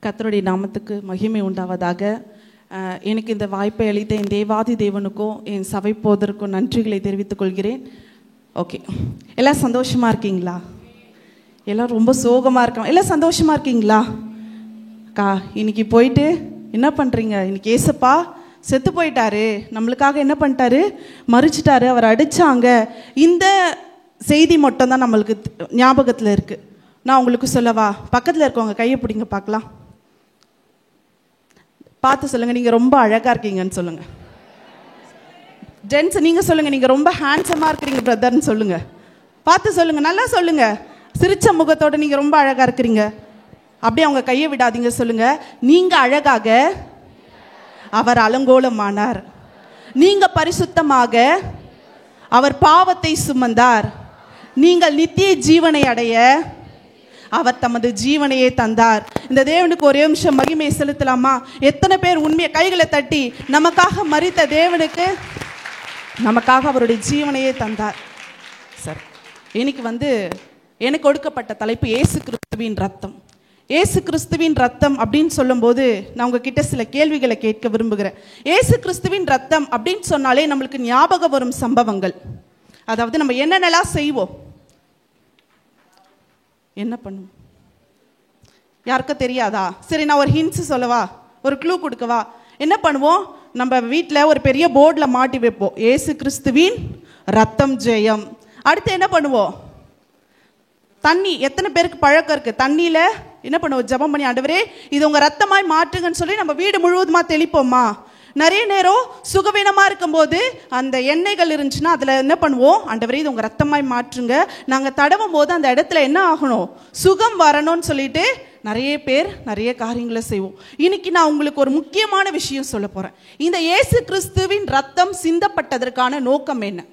கர்த்தருடைய நாமத்துக்கு மகிமை உண்டாவதாக. எனக்கு இந்த வாய்ப்பை அளித்த என் தேவாதி தேவனுக்கும் என் சபை போதருக்கும் நன்றிகளை தெரிவித்துக் கொள்கிறேன். ஓகே, எல்லாம் சந்தோஷமா இருக்கீங்களா? எல்லாம் ரொம்ப சோகமாக இருக்காங்க. எல்லாம் சந்தோஷமா இருக்கீங்களா? அக்கா, இன்னைக்கு போயிட்டு என்ன பண்ணுறீங்க? இன்னைக்கு ஏசப்பா செத்து போயிட்டாரு, நம்மளுக்காக என்ன பண்ணிட்டாரு? மறிச்சிட்டாரு, அவர் அடித்தாங்க. இந்த செய்தி மட்டும் தான் நம்மளுக்கு ஞாபகத்தில் இருக்குது. நான் உங்களுக்கு சொல்லவா? பக்கத்தில் இருக்கவங்க கையை பிடிங்க பார்க்கலாம். பார்த்து சொல்லுங்கள், நீங்கள் ரொம்ப அழகாக இருக்கீங்கன்னு சொல்லுங்கள். ஜென்ஸ் நீங்கள் சொல்லுங்கள், நீங்கள் ரொம்ப ஹேண்ட்ஸமாக இருக்கிறீங்க பிரதர்ன்னு சொல்லுங்கள். பார்த்து சொல்லுங்கள், நல்லா சொல்லுங்கள். சிரிச்ச முகத்தோடு நீங்கள் ரொம்ப அழகாக இருக்கிறீங்க. அப்படியே அவங்க கையை விடாதீங்க, சொல்லுங்கள். நீங்கள் அழகாக, அவர் அலங்கோலமானார். நீங்கள் பரிசுத்தமாக, அவர் பாவத்தை சுமந்தார். நீங்கள் நித்திய ஜீவனை அடைய அவர் தமது ஜீவனையே தந்தார். இந்த தேவனுக்கு ஒரே நிமிஷம் மகிமையை செலுத்தலாமா? எத்தனை பேர் உண்மையை கைகளை தட்டி நமக்காக மரித்த தேவனுக்கு நமக்காக அவருடைய ஜீவனையே தந்தார். சரி, இன்னைக்கு எனக்கு கொடுக்கப்பட்ட தலைப்பு இயேசு கிறிஸ்துவின் ரத்தம். இயேசு கிறிஸ்துவின் ரத்தம் அப்படின்னு சொல்லும்போது நான் உங்ககிட்ட சில கேள்விகளை கேட்க விரும்புகிறேன். இயேசு கிறிஸ்துவின் ரத்தம் அப்படின்னு சொன்னாலே நம்மளுக்கு ஞாபகம் வரும் சம்பவங்கள், அதாவது நம்ம என்னென்னலாம் செய்வோம், என்ன பண்ணுவோம், யாருக்கும் தெரியாதா? சரி, நான் ஒரு ஹிண்ட்ஸ் சொல்லவா, ஒரு க்ளூ கொடுக்கவா? என்ன பண்ணுவோம்? நம்ம வீட்டில் ஒரு பெரிய போர்டில் மாட்டி வைப்போம், இயேசு கிறிஸ்துவின் ரத்தம் ஜெயம். அடுத்து என்ன பண்ணுவோம்? தண்ணி, எத்தனை பேருக்கு பழக்கம் இருக்குது? தண்ணியில் என்ன பண்ணுவோம்? ஜெபம் பண்ணி, ஆண்டவரே இது உங்கள் ரத்தமாய் மாற்றுங்கன்னு சொல்லி நம்ம வீடு முழுவதுமாக தெளிப்போமா? நிறைய நேரம் சுகவீனமாக இருக்கும்போது அந்த எண்ணெய்கள் இருந்துச்சுன்னா அதில் என்ன பண்ணுவோம்? ஆண்டவரே இது உங்கள் ரத்தமாய் மாற்றுங்க. நாங்கள் தடவும் போது அந்த இடத்துல என்ன ஆகணும்? சுகம் வரணும்னு சொல்லிட்டு நிறைய பேர் நிறைய காரியங்களை செய்வோம். இன்னைக்கு நான் உங்களுக்கு ஒரு முக்கியமான விஷயம் சொல்ல போகிறேன். இந்த இயேசு கிறிஸ்துவின் ரத்தம் சிந்தப்பட்டதற்கான நோக்கம் என்ன?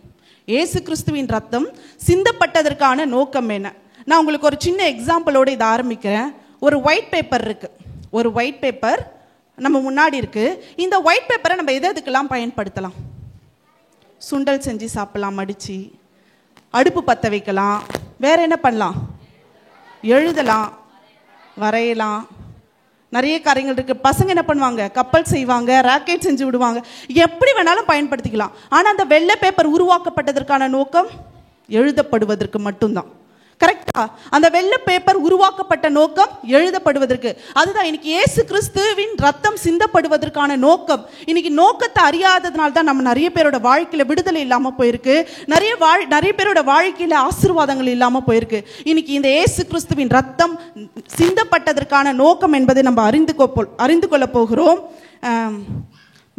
இயேசு கிறிஸ்துவின் ரத்தம் சிந்தப்பட்டதற்கான நோக்கம் என்ன? நான் உங்களுக்கு ஒரு சின்ன எக்ஸாம்பிளோடு இதை ஆரம்பிக்கிறேன். ஒரு ஒயிட் பேப்பர் இருக்குது. ஒரு ஒயிட் பேப்பர் நம்ம முன்னாடி இருக்குது. இந்த ஒயிட் பேப்பரை நம்ம எதுக்கெல்லாம் பயன்படுத்தலாம்? சுண்டல் செஞ்சு சாப்பிடலாம், மடித்து அடுப்பு பற்ற வைக்கலாம். வேறு என்ன பண்ணலாம்? எழுதலாம், வரையலாம், நிறைய காரியங்கள் இருக்குது. பசங்க என்ன பண்ணுவாங்க? கப்பல் செய்வாங்க, ராக்கெட் செஞ்சு விடுவாங்க. எப்படி வேணாலும் பயன்படுத்திக்கலாம். ஆனால் அந்த வெள்ளை பேப்பர் உருவாக்கப்பட்டதற்கான நோக்கம் எழுதப்படுவதற்கு மட்டும்தான். கரெக்டா? அந்த வெள்ளை பேப்பர் உருவாக்கப்பட்ட நோக்கம் எழுதப்படுவதற்கு. அதுதான் இன்னைக்கு இயேசு கிறிஸ்துவின் ரத்தம் சிந்தப்படுவதற்கான நோக்கம். இன்னைக்கு நோக்கத்தை அறியாததுனால தான் நம்ம நிறைய பேரோட வாழ்க்கையில விடுதலை இல்லாமல் போயிருக்கு. நிறைய பேரோட வாழ்க்கையில ஆசீர்வாதங்கள் இல்லாமல் போயிருக்கு. இன்னைக்கு இந்த இயேசு கிறிஸ்துவின் ரத்தம் சிந்தப்பட்டதற்கான நோக்கம் என்பதை நம்ம அறிந்து கொள்ள போகிறோம்.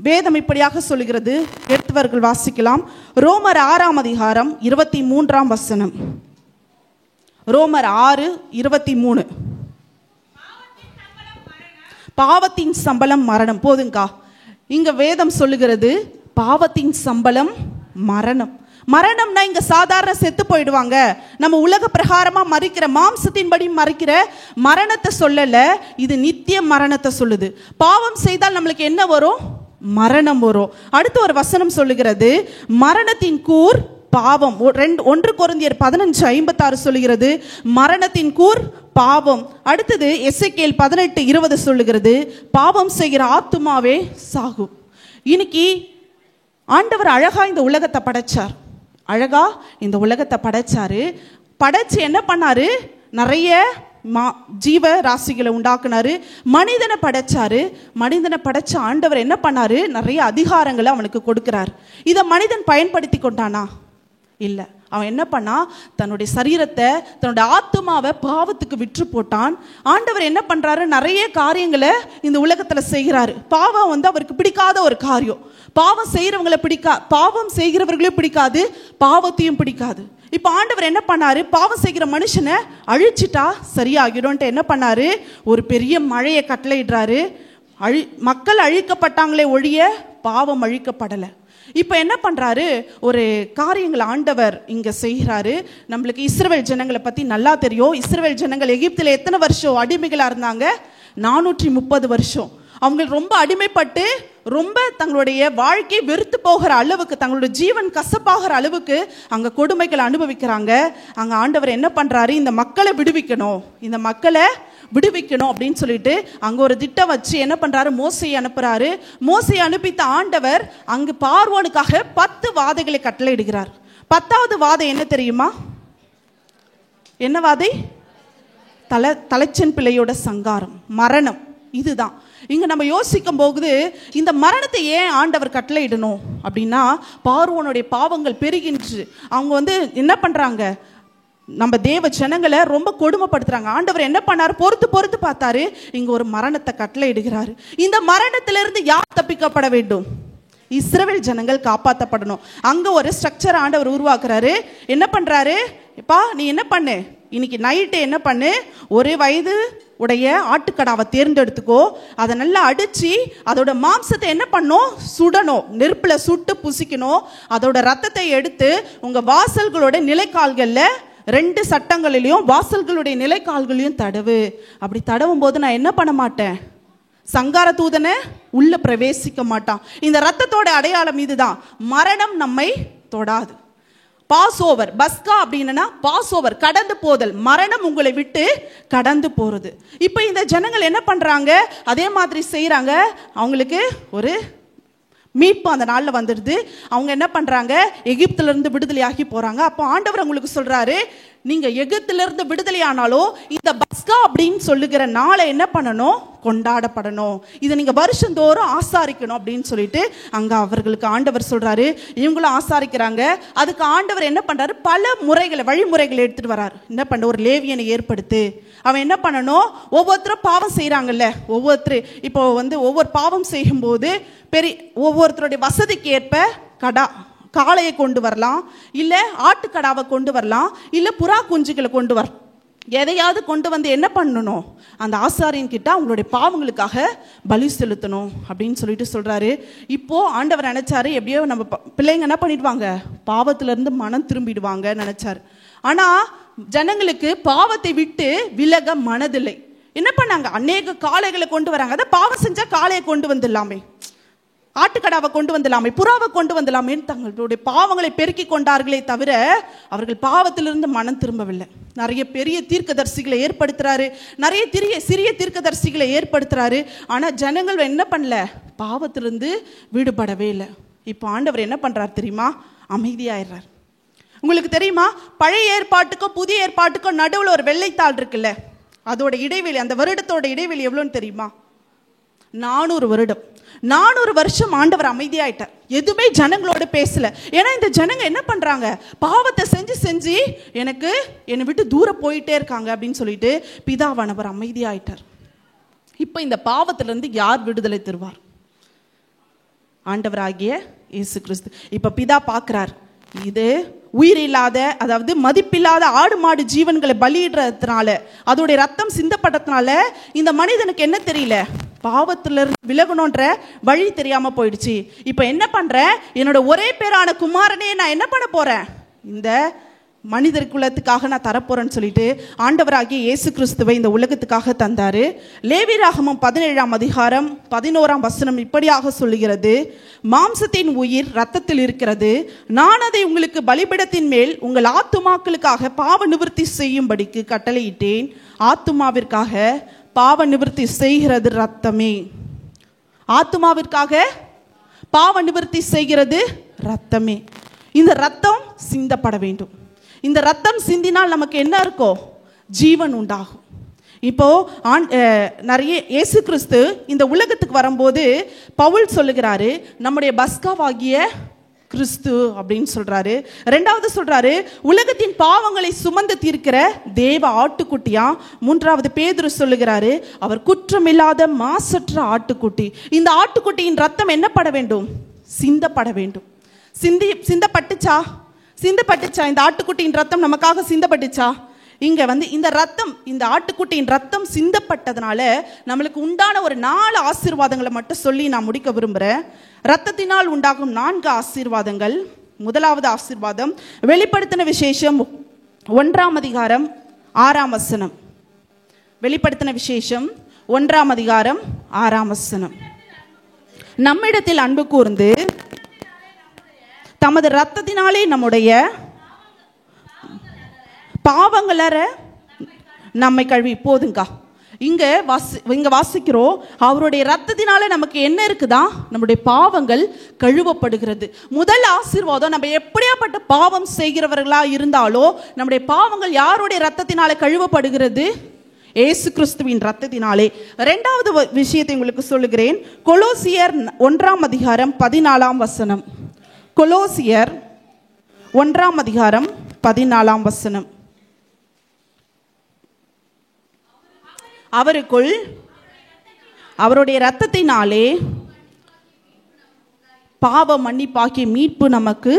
வேதம் இப்படியாக சொல்கிறது. எடுத்தவர்கள் வாசிக்கலாம். ரோமர் 6ஆம் அதிகாரம் 23ஆம் வசனம். ரோமர் 6:23. பாவத்தின் சம்பளம் மரணம். போதுங்கா, இங்க வேதம் சொல்லுகிறது பாவத்தின் சம்பளம் மரணம். மரணம்னா இங்க சாதாரண செத்து போயிடுவாங்க, நம்ம உலக பிரகாரமா மறிக்கிற, மாம்சத்தின்படி மறிக்கிற மரணத்தை சொல்லல. இது நித்திய மரணத்தை சொல்லுது. பாவம் செய்தால் நம்மளுக்கு என்ன வரும்? மரணம் வரும். அடுத்து ஒரு வசனம் சொல்லுகிறது மரணத்தின் கூர் பாவம். 1 கொரிந்தியர் 15:56 சொல்லுகிறது மரணத்தின் கூர் பாவம். அடுத்தது எசேக்கியேல் 18:20 சொல்லுகிறது பாவம் செய்கிற ஆத்துமாவே சாகும். இன்னைக்கு ஆண்டவர் அழகா இந்த உலகத்தை படைச்சார். அழகா இந்த உலகத்தை படைச்சாரு. படைச்சு என்ன பண்ணாரு? நிறைய ஜீவ ராசிகளை உண்டாக்குனாரு. மனிதனை படைச்சாரு. மனிதனை படைச்ச ஆண்டவர் என்ன பண்ணாரு? நிறைய அதிகாரங்களை அவனுக்கு கொடுக்கிறார். இதை மனிதன் பயன்படுத்தி கொண்டானா? இல்லை. அவன் என்ன பண்ணா? தன்னுடைய சரீரத்தை, தன்னுடைய ஆத்துமாவை பாவத்துக்கு விற்று போட்டான். ஆண்டவர் என்ன பண்றாரு? நிறைய காரியங்களை இந்த உலகத்துல செய்கிறாரு. பாவம் அவருக்கு பிடிக்காத ஒரு காரியம். பாவம் செய்கிறவர்களையும் பிடிக்காது, பாவத்தையும் பிடிக்காது. இப்ப ஆண்டவர் என்ன பண்ணாரு? பாவம் செய்கிற மனுஷனை அழிச்சிட்டா சரியாகிடும் என்ன பண்ணாரு? ஒரு பெரிய மழையை கட்டளையிடுறாரு. மக்கள் அழிக்கப்பட்டாங்களே ஒழிய பாவம் அழிக்கப்படலை. இப்போ என்ன பண்ணுறாரு? ஒரு காரியங்கள் ஆண்டவர் இங்கே செய்கிறாரு. நம்மளுக்கு இஸ்ரவேல் ஜனங்களை பற்றி நல்லா தெரியும். இஸ்ரவேல் ஜனங்கள் எகிப்தில் எத்தனை வருஷம் அடிமைகளாக இருந்தாங்க? 430 வருஷம். அவங்க ரொம்ப அடிமைப்பட்டு ரொம்ப தங்களுடைய வாழ்க்கையை வெறுத்து போகிற அளவுக்கு, தங்களுடைய ஜீவன் கசப்பாகிற அளவுக்கு அங்கே கொடுமைகளை அனுபவிக்கிறாங்க. அங்கே ஆண்டவர் என்ன பண்ணுறாரு? இந்த மக்களை விடுவிக்கணும், இந்த மக்களை விடுவிக்கணும் அப்படின்னு சொல்லிட்டு அங்க ஒரு திட்டம் வச்சு என்ன பண்றாரு, மோசையை அனுப்புறாரு. மோசையை அனுப்பித்த ஆண்டவர் அங்கு பார்வோனுக்காக 10 வாதைகளை கட்டளையிடுகிறார். 10வது வாதை என்ன தெரியுமா? என்ன வாதை? தலைச்சன் பிள்ளையோட சங்காரம், மரணம். இதுதான் இங்க நம்ம யோசிக்கும் போது, இந்த மரணத்தை ஏன் ஆண்டவர் கட்டளையிடணும் அப்படின்னா, பார்வோனுடைய பாவங்கள் பெருகின்று அவங்க என்ன பண்றாங்க, நம்ம தேவ ஜனங்களை ரொம்ப கொடுமைப்படுத்துறாங்க. ஆண்டவர் என்ன பண்ணாரு, பொறுத்து பார்த்தாரு, இங்க ஒரு மரணத்தை கட்டளையிடுகிறாரு. இந்த மரணத்திலிருந்து யார் தப்பிக்கப்பட வேண்டும்? இஸ்ரவேல் ஜனங்கள் காப்பாற்றப்படணும். அங்க ஒரு ஸ்ட்ரக்சர் ஆண்டவர் உருவாக்குறாரு. என்ன பண்றாரு, இப்பா நீ என்ன பண்ணு, இன்னைக்கு நைட்டு என்ன பண்ணு, 1 வயது உடைய ஆட்டுக்கடாவை தேர்ந்தெடுத்துக்கோ, அதை நல்லா அடிச்சு அதோட மாம்சத்தை என்ன பண்ணும், சுடணும், நெருப்புல சுட்டு புசிக்கணும். அதோட ரத்தத்தை எடுத்து உங்க வாசல்களோட நிலைக்கால்கள்ல 2 சட்டங்களிலையும் வாசல்களுடைய நிலைக்கால்களையும் தடவு. அப்படி தடவும் போது நான் என்ன பண்ண மாட்டேன், சங்கார தூதனை உள்ள பிரவேசிக்க மாட்டான். இந்த ரத்தத்தோட அடையாளம் இதுதான். மரணம் நம்மை தொடாது. பாஸ் ஓவர், பஸ்கா அப்படின்னா பாஸ் ஓவர், கடந்து போதல். மரணம் உங்களை விட்டு கடந்து போறது. இப்ப இந்த ஜனங்கள் என்ன பண்றாங்க, அதே மாதிரி செய்யறாங்க. அவங்களுக்கு ஒரு மீட்பு அந்த நாளில் வந்துடுது. அவங்க என்ன பண்றாங்க, எகிப்துல இருந்து விடுதலையாகி போறாங்க. அப்போ ஆண்டவர் உங்களுக்கு சொல்றாரு, நீங்க எகிப்துல இருந்து விடுதலையானாலும் இந்த பஸ்கா அப்படின்னு சொல்லுகிற நாளை என்ன பண்ணணும், கொண்டாடப்படணும். இதை நீங்க வருஷந்தோறும் ஆசாரிக்கணும் அப்படின்னு சொல்லிட்டு அங்க அவர்களுக்கு ஆண்டவர் சொல்றாரு. இவங்களும் ஆசாரிக்கிறாங்க. அதுக்கு ஆண்டவர் என்ன பண்றாரு, பல முறைகளை, வழிமுறைகளை எடுத்துட்டு வர்றாரு. என்ன பண்ண, ஒரு லேவியனை ஏற்படுத்து. அவன் என்ன பண்ணணும், ஒவ்வொருத்தரும் பாவம் செய்யறாங்கல்ல, இப்போ ஒவ்வொரு பாவம் செய்யும் போது ஒவ்வொருத்தருடைய வசதிக்கு ஏற்ப காளையை கொண்டு வரலாம், இல்ல ஆட்டுக்கடாவை கொண்டு வரலாம், இல்ல புறா குஞ்சுகளை கொண்டு வரலாம். எதையாவது கொண்டு வந்து என்ன பண்ணணும், அந்த ஆசாரியன் கிட்ட அவங்களுடைய பாவங்களுக்காக பலி செலுத்தணும் அப்படின்னு சொல்லிட்டு சொல்றாரு. இப்போ ஆண்டவர் நினைச்சாரு, எப்படியோ நம்ம பிள்ளைங்க என்ன பண்ணிடுவாங்க, பாவத்துல இருந்து மனம் திரும்பிடுவாங்க நினைச்சாரு. ஆனா ஜனங்களுக்கு பாவத்தை விட்டு விலக மனதில்லை. என்ன பண்ணாங்க, அநேக காளைகளை கொண்டு வராங்க. அதை பாவம் செஞ்சா காளையை கொண்டு வந்துடலாமே, ஆட்டுக்கடாவை கொண்டு வந்துடலாமே, புறாவை கொண்டு வந்துடலாமே, தங்களுடைய பாவங்களை பெருக்கி கொண்டார்களே தவிர அவர்கள் பாவத்திலிருந்து மனம் திரும்பவில்லை. நிறைய பெரிய தீர்க்கதரிசிகளை ஏற்படுத்துறாரு, நிறைய சிறிய தீர்க்கதரிசிகளை ஏற்படுத்துறாரு. ஆனா ஜனங்கள் என்ன பண்ணல, பாவத்திலிருந்து விடுபடவே இல்லை. இப்போ ஆண்டவர் என்ன பண்றாரு தெரியுமா, அமைதியாயிடுறார். உங்களுக்கு தெரியுமா, பழைய ஏற்பாட்டுக்கும் புதிய ஏற்பாட்டுக்கும் நடுவில் ஒரு வெள்ளைத்தாள் இருக்குல்ல, அதோட இடைவெளி, அந்த வருடத்தோட இடைவெளி எவ்வளோன்னு தெரியுமா, 400 வருடம். 400 வருஷம் ஆண்டவர் அமைதியாயிட்டார், எதுவுமே ஜனங்களோட பேசல. ஏன்னா இந்த ஜனங்க என்ன பண்றாங்க, பாவத்தை செஞ்சு என்னை விட்டு தூரம் போயிட்டே இருக்காங்க அப்படின்னு சொல்லிட்டு பிதாவானவர் அமைதியாயிட்டார். இப்ப இந்த பாவத்திலிருந்து யார் விடுதலை தருவார், ஆண்டவராகிய இயேசு கிறிஸ்து. இப்ப பிதா பார்க்கிறார், இது உயிரில்லாத, அதாவது மதிப்பில்லாத ஆடு மாடு ஜீவன்களை பலியிடுறதுனால, அதோடைய ரத்தம் சிந்தப்பட்டதுனால இந்த மனிதனுக்கு என்ன தெரியல, பாவத்திலிருந்து விலகணுன்ற வழி தெரியாம போயிடுச்சு. இப்ப என்ன பண்றேன், என்னோட ஒரே பேரான குமாரனே நான் என்ன பண்ண போறேன், இந்த மனிதர் குலத்துக்காக நான் தரப்போறேன்னு சொல்லிட்டு ஆண்டவராகிய இயேசு கிறிஸ்துவை இந்த உலகத்துக்காக தந்தாரு. லேவியராகமம் 17ஆம் அதிகாரம் 11ஆம் வசனம் இப்படியாக சொல்லுகிறது, மாம்சத்தின் உயிர் இரத்தத்தில் இருக்கிறது, நான் அதை உங்களுக்கு பலிபீடத்தின் மேல் உங்கள் ஆத்துமாக்களுக்காக பாவ நிவர்த்தி செய்யும்படிக்கு கட்டளையிட்டேன். ஆத்துமாவிற்காக பாவ நிவர்த்தி செய்கிறது ரத்தமே. ஆத்துமாவிற்காக பாவ நிவர்த்தி செய்கிறது ரத்தமே. இந்த ரத்தம் சிந்தப்பட வேண்டும். இந்த ரத்தம் சிந்தினால் நமக்கு என்ன இருக்கும், ஜீவன் உண்டாகும். இப்போ நிறைய இயேசு கிறிஸ்து இந்த உலகத்துக்கு வரும்போது பவுல் சொல்லுகிறாரு, நம்முடைய பஸ்காவாகிய கிறிஸ்து அப்படின்னு சொல்றாரு. 2வது சொல்றாரு, உலகத்தின் பாவங்களை சுமந்து தீர்க்கிற தேவ ஆட்டுக்குட்டியா. 3வது பேதுரு சொல்லுகிறாரு, அவர் குற்றமில்லாத மாசற்ற ஆட்டுக்குட்டி. இந்த ஆட்டுக்குட்டியின் ரத்தம் என்ன பட வேண்டும், சிந்தப்பட வேண்டும். சிந்தப்பட்டுச்சா இந்த ஆட்டுக்குட்டியின் ரத்தம் நமக்காக சிந்தப்பட்டுச்சா? இங்க இந்த ரத்தம், இந்த ஆட்டுக்குட்டியின் ரத்தம் சிந்தப்பட்டதுனால நம்மளுக்கு உண்டான ஒரு 4 ஆசீர்வாதங்களை மட்டும் சொல்லி நான் முடிக்க விரும்புறேன். ரத்தத்தினால் உண்டாகும் 4 ஆசீர்வாதங்கள். முதலாவது ஆசீர்வாதம், வெளிப்படுத்தின விசேஷம் 1ஆம் அதிகாரம் 6ஆம் வசனம். வெளிப்படுத்தின விசேஷம் 1ஆம் அதிகாரம் 6ஆம் வசனம். நம்மிடத்தில் அன்பு கூர்ந்து தமது ரத்தத்தினாலே நம்முடைய பாவங்களற நம்மை கழுவி. போதுங்கா, இங்க வாசிக்கிறோம், அவருடைய ரத்தத்தினால நமக்கு என்ன இருக்குதா? நம்முடைய பாவங்கள் கழுவப்படுகிறது. முதல் ஆசீர்வாதம், நம்ம எப்படியாப்பட்ட பாவம் செய்கிறவர்களா இருந்தாலோ நம்முடைய பாவங்கள் யாருடைய ரத்தத்தினால கழுவப்படுகிறது? இயேசு கிறிஸ்துவின் ரத்தத்தினாலே. இரண்டாவது விஷயத்தை உங்களுக்கு சொல்லுகிறேன். கொலோசியர் 1:14. கொலோசியர் 1:14. அவருக்குள் அவருடைய இரத்தத்தினாலே பாவ மன்னிப்பாகிய மீட்பு நமக்கு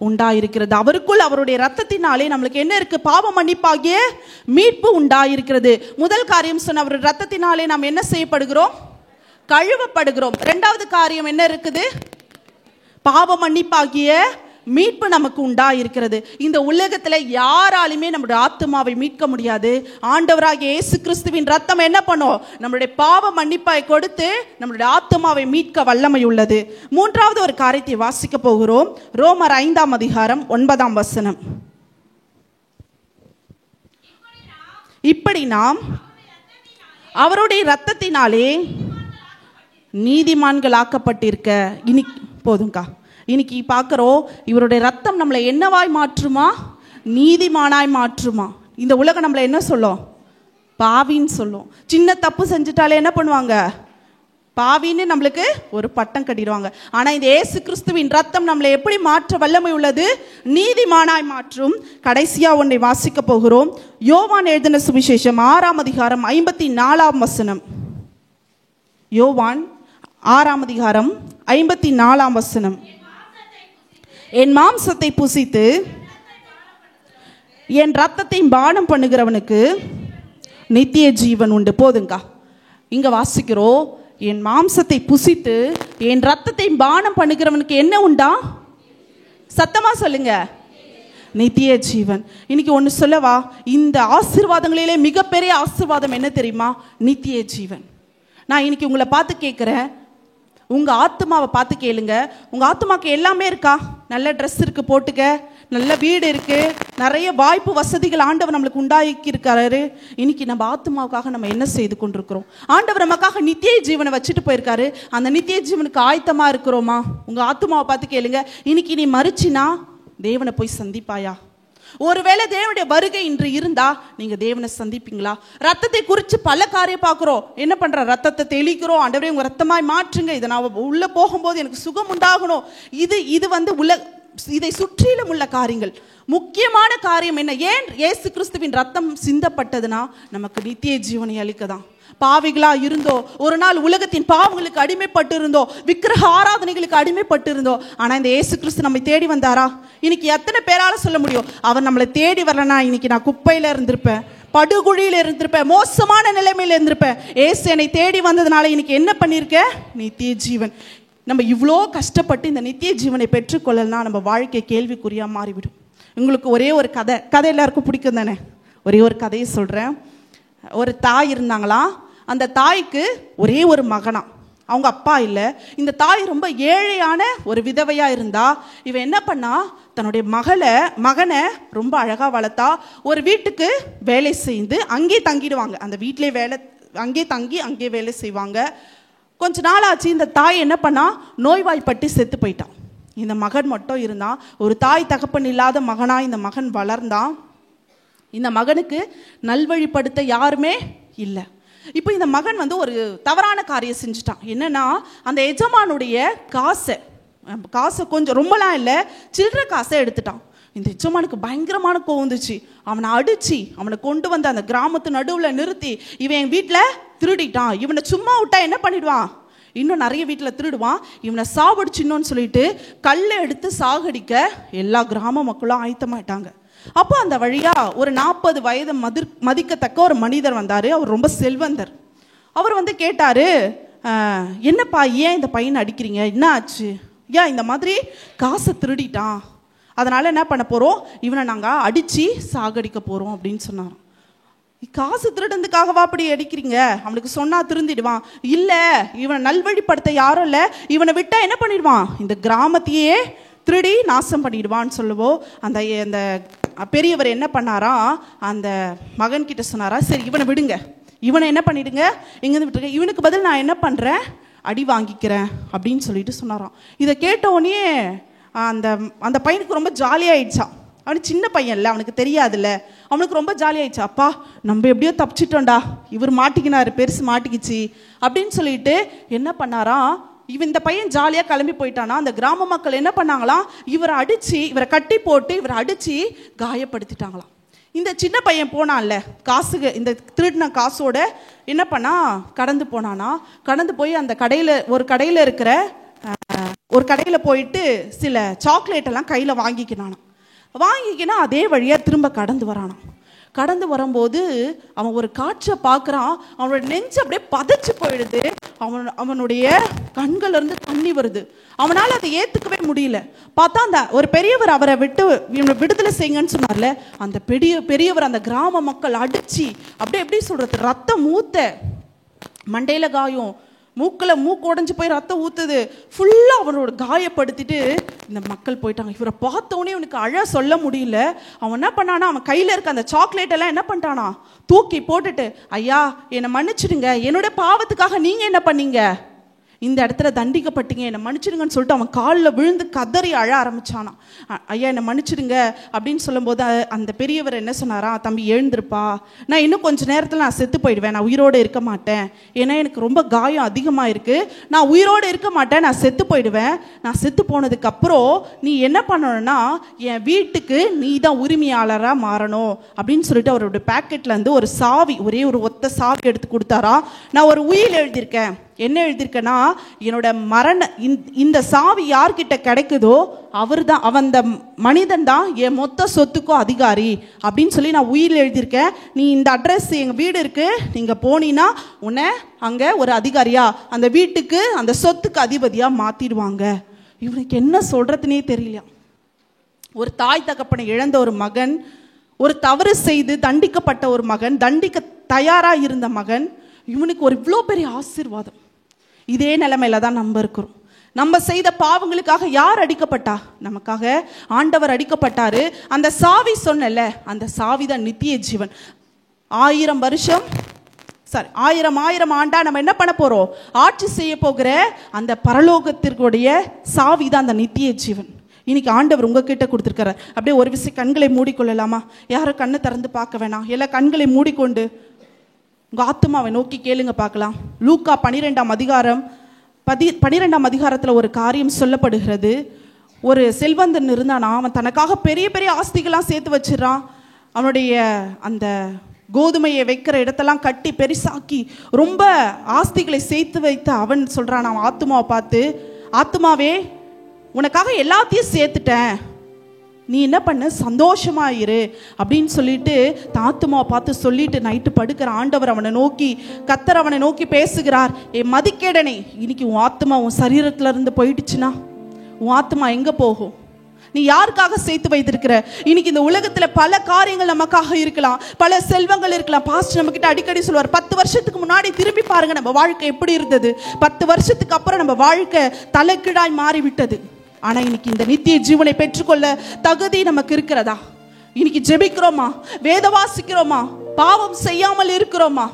உண்டாயிருக்கிறது. அவருக்குள் அவருடைய இரத்தத்தினாலே நம்மளுக்கு என்ன இருக்கு? பாவ மன்னிப்பாகிய மீட்பு உண்டாயிருக்கிறது. முதல் காரியம் சொன்ன, அவருடைய இரத்தத்தினாலே நாம் என்ன செய்யப்படுகிறோம்? கழுவப்படுகிறோம். இரண்டாவது காரியம் என்ன இருக்குது? பாவ மன்னிப்பாகிய மீட்பு நமக்கு உண்டாயிருக்கிறது. இந்த உலகத்துல யாராலுமே நம்முடைய ஆத்துமாவை மீட்க முடியாது. ஆண்டவராகிய இயேசு கிறிஸ்துவின் ரத்தம் என்ன பண்ணும்? நம்மளுடைய பாவ மன்னிப்பாய் கொடுத்து நம்மளுடைய ஆத்துமாவை மீட்க வல்லமை உள்ளது. மூன்றாவது ஒரு காரியத்தை வாசிக்க போகிறோம். ரோமர் 5:9. இப்படி நாம் அவருடைய இரத்தத்தினாலே நீதிமான்களாக்கப்பட்டிருக்க. இன்னைக்கு போதும்க்கா. இன்னைக்கு பார்க்கிறோம், இவருடைய ரத்தம் நம்மளை என்னவாய் மாற்றுமா? நீதிமானாய் மாற்றுமா. இந்த உலகம் நம்மளை என்ன சொல்லும்? பாவின்னு சொல்லும். சின்ன தப்பு செஞ்சுட்டாலே என்ன பண்ணுவாங்க? பாவின்னு நம்மளுக்கு ஒரு பட்டம் கட்டிடுவாங்க. ஆனா இந்த இயேசு கிறிஸ்துவின் ரத்தம் நம்மளை எப்படி மாற்ற வல்லமை உள்ளது? நீதிமானாய் மாற்றும். கடைசியா ஒன்றை வாசிக்க போகிறோம். யோவான் எழுதின சுவிசேஷம் 6:54. யோவான் 6:54. என் மாம்சத்தை புசித்து என் ரத்தத்தை பானம் பண்ணுகிறவனுக்கு நித்திய ஜீவன் உண்டு. போதுங்கா. இங்க வாசிக்கிறோம், என் மாம்சத்தை புசித்து என் ரத்தத்தை பானம் பண்ணுகிறவனுக்கு என்ன உண்டா? சத்தமா சொல்லுங்க, நித்திய ஜீவன். இன்னைக்கு ஒன்று சொல்லவா? இந்த ஆசீர்வாதங்களிலே மிகப்பெரிய ஆசீர்வாதம் என்ன தெரியுமா? நித்திய ஜீவன். நான் இன்னைக்கு உங்களை பார்த்து கேட்குறேன், உங்க ஆத்மாவை பார்த்து கேளுங்க. உங்க ஆத்மாக்கு எல்லாமே இருக்கா? நல்ல ட்ரெஸ் இருக்கு போட்டுக்க, நல்ல வீடு இருக்கு, நிறைய வாய்ப்பு வசதிகள் ஆண்டவர் நம்மளுக்கு உண்டாக்கி இருக்காரு. இன்னைக்கு நம்ம ஆத்மாவுக்காக நம்ம என்ன செய்து கொண்டிருக்கிறோம்? ஆண்டவர் நமக்காக நித்திய ஜீவனை வச்சுட்டு போயிருக்காரு. அந்த நித்திய ஜீவனுக்கு ஆயத்தமா இருக்கிறோமா? உங்க ஆத்மாவை பார்த்து கேளுங்க. இன்னைக்கு நீ மறிச்சினா தேவனை போய் சந்திப்பாயா? ஒருவேளை தேவனுடைய வருகை இன்று இருந்தா நீங்க தேவனை சந்திப்பீங்களா? ரத்தத்தை குறித்து பல காரியம் பார்க்கிறோம். என்ன பண்ற? ரத்தத்தை தெளிக்கிறோம். ஆண்டவரே உங்க ரத்தமாய் மாற்றுங்க, இதை நான் உள்ள போகும்போது எனக்கு சுகம் உண்டாகணும். இது இதை சுற்றிலும் உள்ள காரியங்கள். முக்கியமான காரியம் என்ன? ஏன் இயேசு கிறிஸ்துவின் ரத்தம் சிந்தப்பட்டதுன்னா நமக்கு நித்திய ஜீவனை அளிக்கதான். பாவிகளா இருந்தோ, ஒரு நாள் உலகத்தின் பாவங்களுக்கு அடிமைப்பட்டு இருந்தோ, விக்கிரக ஆராதனைகளுக்கு அடிமைப்பட்டு இருந்தோ, ஆனா இந்த இயேசு கிறிஸ்து நம்மை தேடி வந்தாரா? இன்னைக்கு எத்தனை பேரால சொல்ல முடியும், அவர் நம்மளை தேடி வரலனா இன்னைக்கு நான் குப்பையில இருந்திருப்பேன், படுகுழியில இருந்திருப்பேன், மோசமான நிலைமையில இருந்திருப்பேன். இயேசு என்னை தேடி வந்ததுனால இன்னைக்கு என்ன பண்ணிருக்க? நித்திய ஜீவன். நம்ம இவ்வளோ கஷ்டப்பட்டு இந்த நித்திய ஜீவனை பெற்றுக்கொள்ளலாம், நம்ம வாழ்க்கை கேள்விக்குறியா மாறிவிடும். உங்களுக்கு ஒரே ஒரு கதை எல்லாருக்கும் பிடிக்கும் தானே? ஒரே ஒரு கதையை சொல்றேன். ஒரு தாய் இருந்தாங்களாம். அந்த தாய்க்கு ஒரே ஒரு மகனா, அவங்க அப்பா இல்லை. இந்த தாய் ரொம்ப ஏழையான ஒரு விதவையா இருந்தா. இவன் என்ன பண்ணா, தன்னுடைய மகனை ரொம்ப அழகா வளர்த்தா. ஒரு வீட்டுக்கு வேலை செய்து அங்கே தங்கிடுவாங்க. அந்த வீட்டிலே அங்கே தங்கி அங்கே வேலை செய்வாங்க. கொஞ்ச நாள் ஆச்சு. இந்த தாய் என்ன பண்ணா, நோய்வாய்ப்பட்டு செத்து போயிட்டான். இந்த மகன் மட்டும் இருந்தான். ஒரு தாய் தகப்பன் இல்லாத மகனா இந்த மகன் வளர்ந்தான். இந்த மகனுக்கு நல்வழிப்படுத்த யாருமே இல்லை. இப்போ இந்த மகன் ஒரு தவறான காரியம் செஞ்சுட்டான். என்னன்னா, அந்த எஜமானுடைய காசை கொஞ்சம் ரொம்பலாம் இல்லை, சில்லறை காசை எடுத்துட்டான். இந்த எஜமானுக்கு பயங்கரமான கோவம் வந்துச்சு. அவனை அடிச்சு அவனை கொண்டு வந்து அந்த கிராமத்து நடுவில் நிறுத்தி, இவன் என் வீட்டில் திருடிட்டான், இவனை சும்மா விட்டா என்ன பண்ணிடுவான், இன்னும் நிறைய வீட்டில் திருடுவான், இவனை சாவடிச்சின்னோன்னு சொல்லிட்டு கல்லை எடுத்து சாகடிக்க எல்லா கிராம மக்களும் ஆயத்தமாயிட்டாங்க. அப்போ அந்த வழியா ஒரு 40 வயது மதிக்கத்தக்க ஒரு மனிதர் வந்தாரு. அவர் ரொம்ப செல்வந்தர். அவர் கேட்டாரு, என்னப்பா ஏன் இந்த பையனை அடிக்கிறீங்க, என்ன ஆச்சு? ஏன் இந்த மாதிரி காசை திருடிட்டான், அதனால என்ன பண்ண போறோம், இவனை நாங்க அடிச்சு சாகடிக்க போறோம் அப்படின்னு சொன்னார். காசு திருடுறதுக்காகவா அப்படி அடிக்கிறீங்க, அவனுக்கு சொன்னா திருந்திடுவான். இல்ல, இவனை நல்வழிப்படுத்த யாரும் இல்ல, இவனை விட்டா என்ன பண்ணிடுவான், இந்த கிராமத்தையே திருடி நாசம் பண்ணிடுவான்னு சொல்லுவோம். அந்த பெரியவர் என்ன பண்ணாரா, அந்த மகன் கிட்ட சொன்னாரா, சரி இவனை விடுங்க, இவனை என்ன பண்ணிடுங்க, எங்கேருந்து விட்டுருங்க, இவனுக்கு பதில் நான் என்ன பண்ணுறேன், அடி வாங்கிக்கிறேன் அப்படின்னு சொல்லிட்டு சொன்னாராம். இதை கேட்ட உடனே அந்த அந்த பையனுக்கு ரொம்ப ஜாலியாகிடுச்சான். அவனுக்கு சின்ன பையன் இல்லை, அவனுக்கு தெரியாதுல்ல, அவனுக்கு ரொம்ப ஜாலியாகிடுச்சா. அப்பா நம்ம எப்படியோ தப்பிச்சிட்டோண்டா, இவர் மாட்டிக்கினாரு, பெருசு மாட்டிக்கிச்சு அப்படின்னு சொல்லிட்டு என்ன பண்ணாராம், இந்த பையன் ஜாலியாக கிளம்பி போயிட்டானா. அந்த கிராம மக்கள் என்ன பண்ணாங்களாம், இவரை அடித்து, இவரை கட்டி போட்டு இவரை அடித்து காயப்படுத்திட்டாங்களாம். இந்த சின்ன பையன் போனான்ல, காசுக்கு இந்த திருடின காசோட என்ன பண்ணா, கடந்து போனானா. கடந்து போய் அந்த ஒரு கடையில் போயிட்டு சில சாக்லேட் எல்லாம் கையில் வாங்கிக்கினா அதே வழியாக திரும்ப கடந்து வரானான். கடந்து வரும்போது அவன் ஒரு காட்சியை பார்க்குறான். அவனோட நெஞ்சு அப்படியே பதைச்சு போயிடுது. அவனுடைய கண்கள்ல இருந்து தண்ணி வருது. அவனால் அதை ஏற்றுக்கவே முடியல. பார்த்தா அந்த ஒரு பெரியவர் அவரை விடுதலை செய்யுங்கன்னு சொன்னார்ல, அந்த பெரியவர் அந்த கிராம மக்கள் அடிச்சு அப்படியே எப்படி சொல்றது, ரத்தம் ஊத்த, மண்டையில காயம், மூக்கு உடைஞ்சு போய் ரத்தம் ஊத்துது, ஃபுல்லாக அவனோட காயப்படுத்திட்டு இந்த மக்கள் போயிட்டாங்க. இவரை பார்த்தோன்னே அவனுக்கு அழ சொல்ல முடியல. அவன் என்ன பண்ணானா, அவன் கையில் இருக்க அந்த சாக்லேட் எல்லாம் என்ன பண்ணிட்டானா, தூக்கி போட்டுட்டு, ஐயா என்னை மன்னிச்சிடுங்க, என்னோட பாவத்துக்காக நீங்கள் என்ன பண்ணீங்க, இந்த இடத்துல தண்டிக்கப்பட்டீங்க, என்னை மன்னிச்சிடுங்கன்னு சொல்லிட்டு அவன் காலில் விழுந்து கதறி அழ ஆரம்பிச்சானா. ஐயா என்னை மன்னிச்சிடுங்க அப்படின்னு சொல்லும்போது அந்த பெரியவர் என்ன சொன்னாரா, தம்பி எழுந்திருப்பா, நான் இன்னும் கொஞ்சம் நேரத்தில் நான் செத்து போயிடுவேன், நான் உயிரோடு இருக்க மாட்டேன், ஏன்னா எனக்கு ரொம்ப காயம் அதிகமாக இருக்குது, நான் உயிரோடு இருக்க மாட்டேன், நான் செத்து போயிடுவேன். நான் செத்து போனதுக்கப்புறம் நீ என்ன பண்ணணும்னா, என் வீட்டுக்கு நீ தான் உரிமையாளராக மாறணும் அப்படின்னு சொல்லிட்டு அவரோட பேக்கெட்லேருந்து ஒரு சாவி, ஒரே ஒரு ஒத்த சாவி எடுத்து கொடுத்தாரா. நான் ஒரு உயில் எழுதியிருக்கேன், என்ன எழுதியிருக்கேன்னா, என்னோட இந்த சாவி யார்கிட்ட கிடைக்குதோ அவன் அந்த மனிதன் தான் என் மொத்த சொத்துக்கும் அதிகாரி அப்படின்னு சொல்லி நான் உயிர் எழுதியிருக்கேன். நீ இந்த அட்ரஸ், எங்கள் வீடு இருக்கு, நீங்கள் போனீங்கன்னா உன்னை அங்கே ஒரு அதிகாரியா, அந்த வீட்டுக்கு அந்த சொத்துக்கு அதிபதியா மாத்திடுவாங்க. இவனுக்கு என்ன சொல்றதுனே தெரியல. ஒரு தாய் தகப்பனை இழந்த ஒரு மகன், ஒரு தவறு செய்து தண்டிக்கப்பட்ட ஒரு மகன், தண்டிக்க தயாரா இருந்த மகன், இவனுக்கு ஒரு இவ்வளோ பெரிய ஆசீர்வாதம். இதே நிலைமையில தான் நம்ம இருக்கிறோம். நம்ம செய்த பாவங்களுக்காக யார் அடிக்கப்பட்டா, நமக்காக ஆண்டவர் அடிக்கப்பட்டாரு. அந்த சாவி சொன்னல, அந்த சாவி தான் நித்திய ஜீவன். 1000 வருஷம், சாரி 1000 ஆண்டா நம்ம என்ன பண்ண போறோம், ஆட்சி செய்ய போகிற அந்த பரலோகத்திற்குடைய சாவி தான் அந்த நித்திய ஜீவன். இன்னைக்கு ஆண்டவர் உங்ககிட்ட கொடுத்துருக்காரு. அப்படியே ஒரு விஷயம் கண்களை மூடிக்கொள்ளலாமா? யாரும் கண்ணை திறந்து பார்க்க வேணாம், எல்லா கண்களை மூடிக்கொண்டு உங்கள் ஆத்மாவை நோக்கி கேளுங்க பார்க்கலாம். லூக்கா 12ஆம் அதிகாரத்தில் ஒரு காரியம் சொல்லப்படுகிறது. ஒரு செல்வந்தன் இருந்தானா, அவன் தனக்காக பெரிய பெரிய ஆஸ்திகள்லாம் சேர்த்து வச்சிடறான். அவனுடைய அந்த கோதுமையை வைக்கிற இடத்தெல்லாம் கட்டி பெருசாக்கி ரொம்ப ஆஸ்திகளை சேர்த்து வைத்து அவன் சொல்கிறான், அவன் ஆத்மாவை பார்த்து, ஆத்மாவே உனக்காக எல்லாத்தையும் சேர்த்துட்டேன், நீ என்ன பண்ண, சந்தோஷமா இரு அப்படின்னு சொல்லிட்டு ஆத்துமாவை பார்த்து சொல்லிட்டு நைட்டு படுக்கிற ஆண்டவர் அவனை நோக்கி, கர்த்தர் அவனை நோக்கி பேசுகிறார். மதிக்கேடனே, இன்னைக்கு உன் ஆத்மா உன் சரீரத்துல இருந்து போயிடுச்சுன்னா உன் ஆத்மா எங்க போகும்? நீ யாருக்காக சேர்த்து வைத்திருக்கிற? இன்னைக்கு இந்த உலகத்துல பல காரியங்கள் நமக்காக இருக்கலாம், பல செல்வங்கள் இருக்கலாம். பாஸ்டர் நம்ம கிட்ட அடிக்கடி சொல்லுவார், 10 வருஷத்துக்கு முன்னாடி திரும்பி பாருங்க நம்ம வாழ்க்கை எப்படி இருந்தது, 10 வருஷத்துக்கு அப்புறம் நம்ம வாழ்க்கை தலைக்கீழாய் மாறிவிட்டது. ஆனா இன்னைக்கு இந்த நித்திய ஜீவனை பெற்றுக்கொள்ள தகுதி நமக்கு இருக்கிறதா? இன்னைக்கு ஜெபிக்கிறோமா, வேத வாசிக்கிறோமா, பாவம் செய்யாமல் இருக்கிறோமா?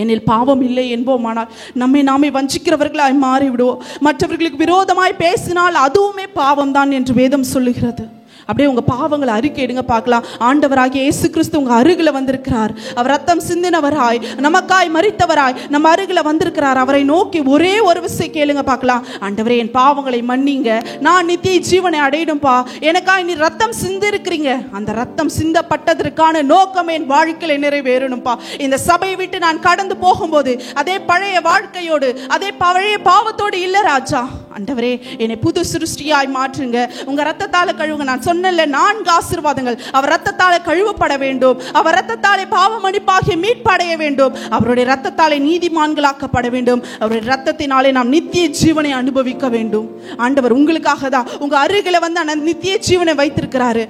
என்னில் பாவம் இல்லை என்போமானால் நம்மை நாமே வஞ்சிக்கிறவர்களாய் மாறிவிடுவோம். மற்றவர்களுக்கு விரோதமாய் பேசினால் அதுவுமே பாவம் தான் என்று வேதம் சொல்லுகிறது. அப்படியே உங்க பாவங்களை அறிக்கையிடுங்க பார்க்கலாம். ஆண்டவராகிய இயேசு கிறிஸ்து உங்க அருகில வந்திருக்கிறார். அவர் ரத்தம் சிந்தினவராய், நமக்காய் மரித்தவராய் நம்ம அருகில வந்திருக்கிறார். அவரை நோக்கி ஒரே ஒரு விஷயம் கேளுங்க பார்க்கலாம். ஆண்டவரே, என் பாவங்களை மன்னிங்க, நான் நித்திய ஜீவனை அடையணும்பா, எனக்காய் நீ ரத்தம் சிந்திருக்கிறீங்க, அந்த ரத்தம் சிந்தப்பட்டதற்கான நோக்கம் என் வாழ்க்கையில நிறைவேறணும்பா. இந்த சபையை விட்டு நான் கடந்து போகும்போது அதே பழைய வாழ்க்கையோடு, அதே பழைய பாவத்தோடு இல்ல ராஜா. ஆண்டவரே, என்னை புது சிருஷ்டியாய் மாற்றுங்க, உங்க ரத்தத்தால கழுவுங்க. நான் சொன்ன 4 ஆசீர்வாதங்கள், அவர் ரத்தத்தாலே கழுவப்பட வேண்டும், அவர் ரத்தத்தாலே பாவ மன்னிப்பாகிய மீட்படைய வேண்டும், அவருடைய ரத்தத்தாலே நீதிமான்களாக்கப்பட வேண்டும், அவருடைய ரத்தத்தினாலே நாம் நித்திய ஜீவனை அனுபவிக்க வேண்டும். ஆண்டவர் உங்களுக்காக தான் உங்க அருகில வந்து அந்த நித்திய ஜீவனை வைத்திருக்கிறாரு.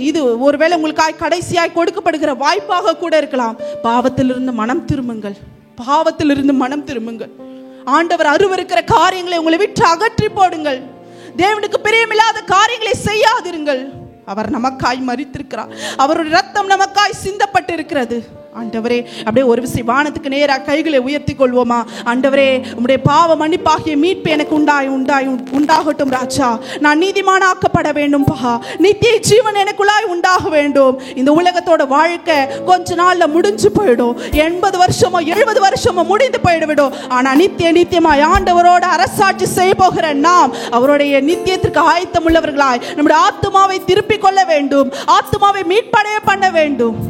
இது ஒருவேளை உங்களுக்காய் கடைசியாய் கொடுக்கப்படுகிற வாய்ப்பாக கூட இருக்கலாம். பாவத்திலிருந்து மனம் திரும்புங்கள், பாவத்திலிருந்து மனம் திரும்புங்கள். ஆண்டவர் அருவருக்கிற காரியங்களை உங்களை விட்டு அகற்றி போடுங்கள். தேவனுக்கு பிரியமில்லாத காரியங்களை செய்யாதிருங்கள். அவர் நமக்காய் மரித்திருக்கிறார், அவருடைய ரத்தம் நமக்காய் சிந்தப்பட்டு இருக்கிறது. ஆண்டவரே அப்படியே ஒரு விசை வானத்துக்கு நேராக கைகளை உயர்த்தி கொள்வோமா? ஆண்டவரே உம்முடைய பாவ மன்னிப்பாகிய மீட்பு எனக்கு உண்டாகட்டும் ராஜா. நான் நீதிமானாக்கப்பட வேண்டும் பா. நித்திய ஜீவன் எனக்குள்ளாய் உண்டாக வேண்டும். இந்த உலகத்தோட வாழ்க்கை கொஞ்ச நாள்ல முடிஞ்சு போயிடும். 80 வருஷமோ 70 வருஷமோ முடிந்து போயிடுவிடும். ஆனா நித்தியமாய் ஆண்டவரோட அரசாட்சி செய்ய போகிற நாம் அவருடைய நித்தியத்திற்கு ஆயத்தம் உள்ளவர்களாய் நம்முடைய ஆத்துமாவை திருப்பிக் கொள்ள வேண்டும். ஆத்துமாவை மீட்படைய பண்ண வேண்டும்.